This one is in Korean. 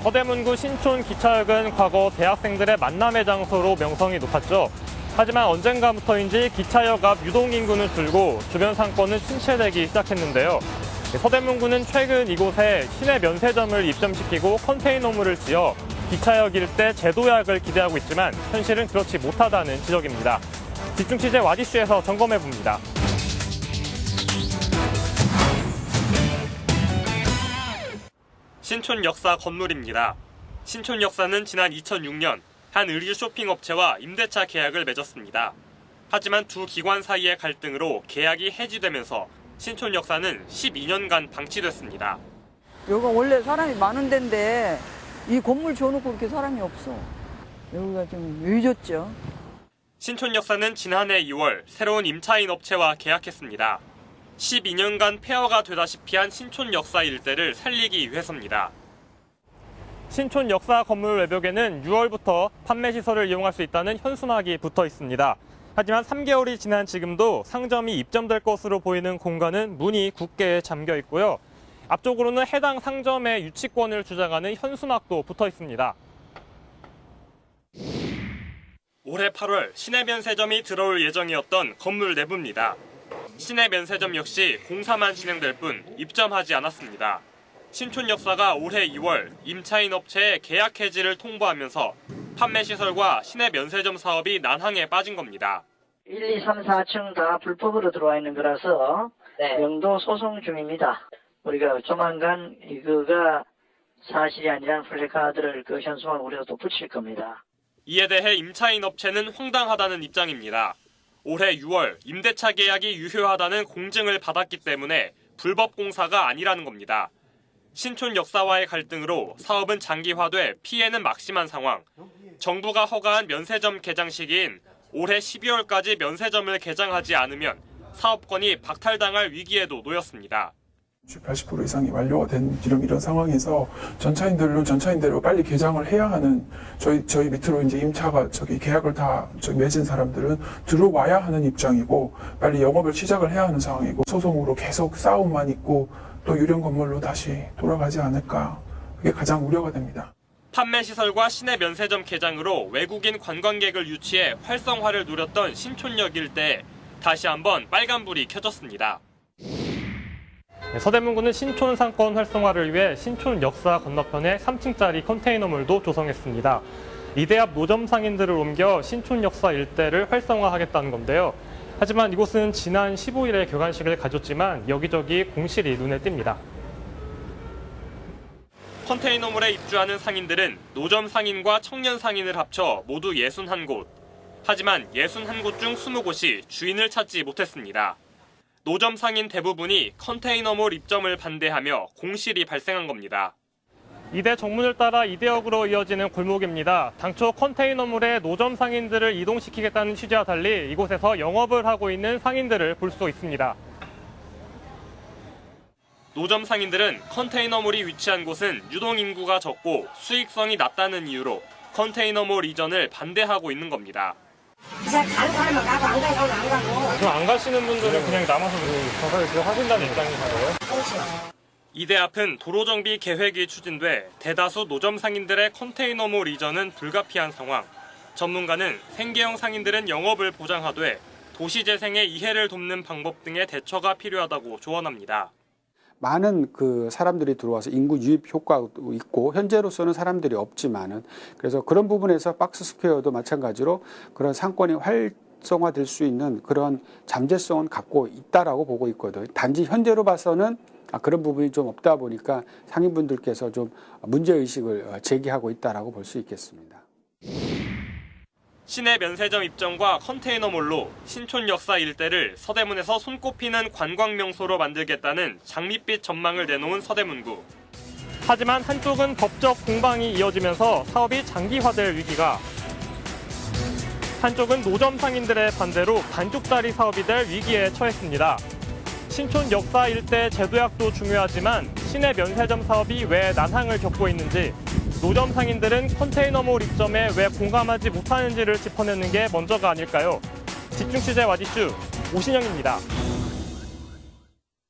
서대문구 신촌 기차역은 과거 대학생들의 만남의 장소로 명성이 높았죠. 하지만 언젠가부터인지 기차역 앞 유동인구는 줄고 주변 상권은 침체되기 시작했는데요. 서대문구는 최근 이곳에 시내 면세점을 입점시키고 컨테이너물을 지어 기차역 일대 재도약을 기대하고 있지만 현실은 그렇지 못하다는 지적입니다. 집중 취재 와디슈에서 점검해봅니다. 신촌 역사 건물입니다. 신촌 역사는 지난 2006년 한 의류 쇼핑 업체와 임대차 계약을 맺었습니다. 하지만 두 기관 사이의 갈등으로 계약이 해지되면서 신촌 역사는 12년간 방치됐습니다. 여기가 원래 사람이 많은 데인데 이 건물 줘놓고 그렇게 사람이 없어. 여기가 좀 늦었죠. 신촌 역사는 지난해 2월 새로운 임차인 업체와 계약했습니다. 12년간 폐허가 되다시피 한 신촌 역사 일대를 살리기 위해서입니다. 신촌 역사 건물 외벽에는 6월부터 판매 시설을 이용할 수 있다는 현수막이 붙어 있습니다. 하지만 3개월이 지난 지금도 상점이 입점될 것으로 보이는 공간은 문이 굳게 잠겨 있고요. 앞쪽으로는 해당 상점의 유치권을 주장하는 현수막도 붙어 있습니다. 올해 8월 시내 면세점이 들어올 예정이었던 건물 내부입니다. 시내 면세점 역시 공사만 진행될 뿐 입점하지 않았습니다. 신촌 역사가 올해 2월 임차인 업체에 계약 해지를 통보하면서 판매 시설과 시내 면세점 사업이 난항에 빠진 겁니다. 1, 2, 3, 4층 다 불법으로 들어와 있는 거라서 영도 소송 중입니다. 우리가 조만간 이거가 사실이 아니라는 플래카드를 그 현수막 우리가 또 붙일 겁니다. 이에 대해 임차인 업체는 황당하다는 입장입니다. 올해 6월 임대차 계약이 유효하다는 공증을 받았기 때문에 불법 공사가 아니라는 겁니다. 신촌 역사와의 갈등으로 사업은 장기화돼 피해는 막심한 상황. 정부가 허가한 면세점 개장 시기인 올해 12월까지 면세점을 개장하지 않으면 사업권이 박탈당할 위기에도 놓였습니다. 80% 이상이 완료가 된 지금 이런 상황에서 전차인대로 빨리 개장을 해야 하는 저희 밑으로 이제 임차가 계약을 다 맺은 사람들은 들어와야 하는 입장이고 빨리 영업을 시작을 해야 하는 상황이고 소송으로 계속 싸움만 있고 또 유령 건물로 다시 돌아가지 않을까 그게 가장 우려가 됩니다. 판매 시설과 시내 면세점 개장으로 외국인 관광객을 유치해 활성화를 누렸던 신촌역 일대에 다시 한번 빨간불이 켜졌습니다. 서대문구는 신촌 상권 활성화를 위해 신촌 역사 건너편에 3층짜리 컨테이너물도 조성했습니다. 이대 앞 노점 상인들을 옮겨 신촌 역사 일대를 활성화하겠다는 건데요. 하지만 이곳은 지난 15일에 개관식을 가졌지만 여기저기 공실이 눈에 띕니다. 컨테이너물에 입주하는 상인들은 노점 상인과 청년 상인을 합쳐 모두 61곳. 하지만 61곳 중 20곳이 주인을 찾지 못했습니다. 노점 상인 대부분이 컨테이너물 입점을 반대하며 공실이 발생한 겁니다. 이대 정문을 따라 이대역으로 이어지는 골목입니다. 당초 컨테이너물에 노점 상인들을 이동시키겠다는 취지와 달리 이곳에서 영업을 하고 있는 상인들을 볼 수 있습니다. 노점 상인들은 컨테이너물이 위치한 곳은 유동인구가 적고 수익성이 낮다는 이유로 컨테이너물 이전을 반대하고 있는 겁니다. 가는 사람은 가고 안 가는 사람은 안 가고. 그럼 안 가시는 분들은 그냥 남아서 정사를 하신다는 입장이신가요? 그렇죠. 이대 앞은 도로정비 계획이 추진돼 대다수 노점 상인들의 컨테이너물 이전은 불가피한 상황. 전문가는 생계형 상인들은 영업을 보장하되 도시재생에 이해를 돕는 방법 등의 대처가 필요하다고 조언합니다. 많은 사람들이 들어와서 인구 유입 효과도 있고 현재로서는 사람들이 없지만은 그래서 그런 부분에서 박스 스퀘어도 마찬가지로 그런 상권이 활성화될 수 있는 그런 잠재성은 갖고 있다라고 보고 있거든요. 단지 현재로 봐서는 그런 부분이 좀 없다 보니까 상인분들께서 좀 문제의식을 제기하고 있다라고 볼 수 있겠습니다. 시내 면세점 입점과 컨테이너몰로 신촌 역사 일대를 서대문에서 손꼽히는 관광 명소로 만들겠다는 장밋빛 전망을 내놓은 서대문구. 하지만 한쪽은 법적 공방이 이어지면서 사업이 장기화될 위기가, 한쪽은 노점 상인들의 반대로 반쪽짜리 사업이 될 위기에 처했습니다. 신촌 역사 일대 재도약도 중요하지만 시내 면세점 사업이 왜 난항을 겪고 있는지, 노점 상인들은 컨테이너몰 입점에 왜 공감하지 못하는지를 짚어내는 게 먼저가 아닐까요? 집중 취재 와디슈 오신영입니다.